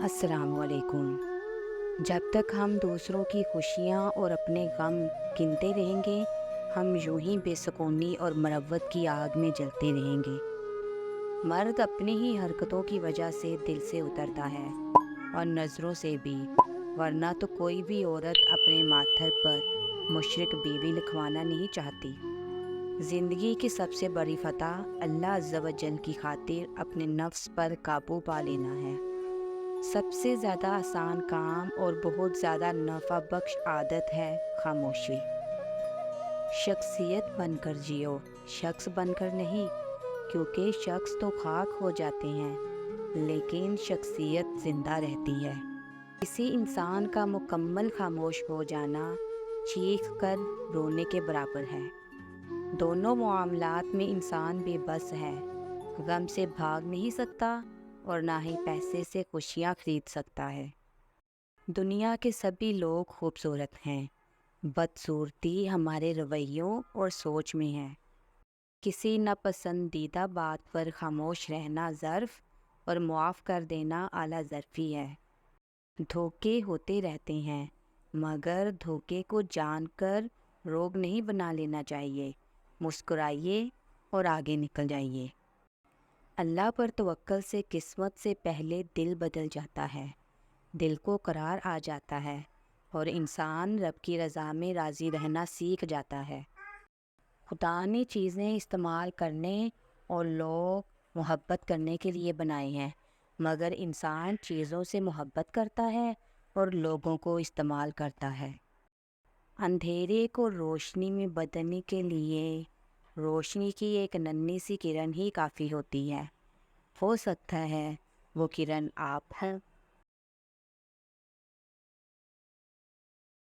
السلام علیکم۔ جب تک ہم دوسروں کی خوشیاں اور اپنے غم گنتے رہیں گے، ہم یوں ہی بے سکونی اور مروت کی آگ میں جلتے رہیں گے۔ مرد اپنی ہی حرکتوں کی وجہ سے دل سے اترتا ہے اور نظروں سے بھی، ورنہ تو کوئی بھی عورت اپنے ماتھر پر مشرک بیوی لکھوانا نہیں چاہتی۔ زندگی کی سب سے بڑی فتح اللہ عز و جل کی خاطر اپنے نفس پر قابو پا لینا ہے۔ سب سے زیادہ آسان کام اور بہت زیادہ نفع بخش عادت ہے خاموشی۔ شخصیت بن کر جیو، شخص بن کر نہیں، کیونکہ شخص تو خاک ہو جاتے ہیں لیکن شخصیت زندہ رہتی ہے۔ کسی انسان کا مکمل خاموش ہو جانا چیخ کر رونے کے برابر ہے۔ دونوں معاملات میں انسان بے بس ہے، غم سے بھاگ نہیں سکتا اور نہ ہی پیسے سے خوشیاں خرید سکتا ہے۔ دنیا کے سبھی لوگ خوبصورت ہیں، بدصورتی ہمارے رویوں اور سوچ میں ہے۔ کسی ناپسندیدہ بات پر خاموش رہنا ظرف اور معاف کر دینا اعلیٰ ظرفی ہے۔ دھوکے ہوتے رہتے ہیں، مگر دھوکے کو جان کر روگ نہیں بنا لینا چاہیے۔ مسکرائیے اور آگے نکل جائیے۔ اللہ پر توکل سے قسمت سے پہلے دل بدل جاتا ہے، دل کو قرار آ جاتا ہے اور انسان رب کی رضا میں راضی رہنا سیکھ جاتا ہے۔ خدا نے چیزیں استعمال کرنے اور لوگ محبت کرنے کے لیے بنائے ہیں، مگر انسان چیزوں سے محبت کرتا ہے اور لوگوں کو استعمال کرتا ہے۔ اندھیرے کو روشنی میں بدلنے کے لیے روشنی کی ایک ننھی سی کرن ہی کافی ہوتی ہے۔ ہو سکتا ہے وہ کرن آپ ہیں۔